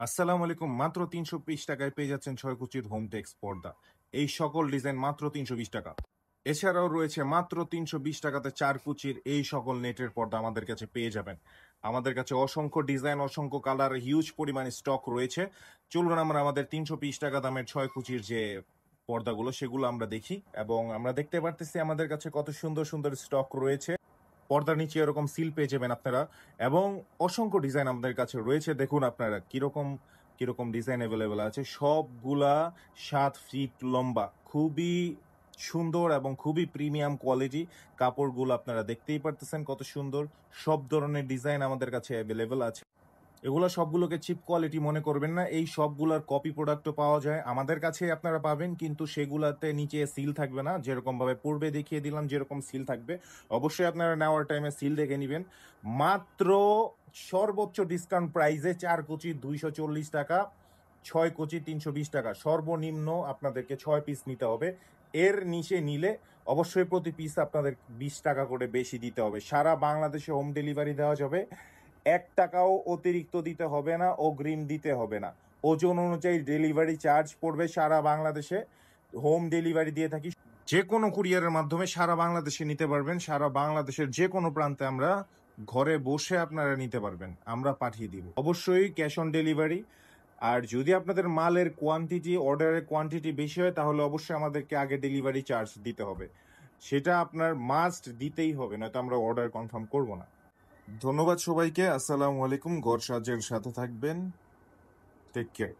আসসালামু আলাইকুম। মাত্র ৩২০ টাকায় পেয়ে যাচ্ছেন ৬ কুচির হোম টেক্স পর্দা। এই সকল ডিজাইন মাত্র ৩২০ টাকা। এছাড়াও রয়েছে মাত্র ৩২০ টাকাতে ৪ কুচির এই সকল নেটের পর্দা আমাদের কাছে পেয়ে যাবেন। আমাদের কাছে অসংখ্য ডিজাইন, অসংখ্য কালার, হিউজ পরিমাণে স্টক রয়েছে। চলুন আমরা আমাদের ৩২০ টাকা দামের ৬ কুচির যে পর্দাগুলো সেগুলো আমরা দেখি, এবং আমরা দেখতে পারতেছি আমাদের কাছে কত সুন্দর সুন্দর স্টক রয়েছে। পর্দার নিচে এরকম সিল পেয়ে যাবেন আপনারা, এবং অসংখ্য ডিজাইন আমাদের কাছে রয়েছে। দেখুন আপনারা কিরকম কিরকম ডিজাইন অ্যাভেলেবেল আছে। সবগুলা 7 ফিট লম্বা, খুবই সুন্দর এবং খুবই প্রিমিয়াম কোয়ালিটি। কাপড়গুলো আপনারা দেখতেই পারতেছেন কত সুন্দর। সব ধরনের ডিজাইন আমাদের কাছে অ্যাভেলেবেল আছে। এগুলো সবগুলোকে চিপ কোয়ালিটি মনে করবেন না, এই সবগুলোর কপি প্রোডাক্টও পাওয়া যায় আমাদের কাছে, আপনারা পাবেন, কিন্তু সেগুলাতে নিচে সিল থাকবে না। যেরকম ভাবে পূর্বে দেখিয়ে দিলাম যেরকম সিল থাকবে, অবশ্যই আপনারা নেওয়ার টাইমে সিল দেখে নেবেন। মাত্র সর্বোচ্চ ডিসকাউন্ট প্রাইসে 4 কুচি 240 টাকা, 6 কুচি 320 টাকা। সর্বনিম্ন আপনাদেরকে 6 পিস নিতে হবে। এর নিচে নিলে অবশ্যই প্রতি পিস আপনাদের 20 টাকা করে বেশি দিতে হবে। সারা বাংলাদেশে হোম ডেলিভারি দেওয়া যাবে। 1 টাকাও অতিরিক্ত দিতে হবে না, অগ্রিম দিতে হবে না। ওজন অনুযায়ী ডেলিভারি চার্জ পড়বে। সারা বাংলাদেশে হোম ডেলিভারি দিয়ে থাকি। যে কোনো কুরিয়ারের মাধ্যমে সারা বাংলাদেশে নিতে পারবেন। সারা বাংলাদেশের যে কোনো প্রান্তে আমরা ঘরে বসে আপনারা নিতে পারবেন, আমরা পাঠিয়ে দিব। অবশ্যই ক্যাশ অন ডেলিভারি। আর যদি আপনাদের মালের কোয়ান্টিটি, অর্ডারের কোয়ান্টিটি বেশি হয়, তাহলে অবশ্যই আমাদেরকে আগে ডেলিভারি চার্জ দিতে হবে। সেটা আপনার মাস্ট দিতেই হবে, নয়তো আমরা অর্ডার কনফার্ম করব না। ধন্যবাদ সবাইকে। আসসালামু আলাইকুম। ঘর সাজের সাথে থাকবেন। Take care.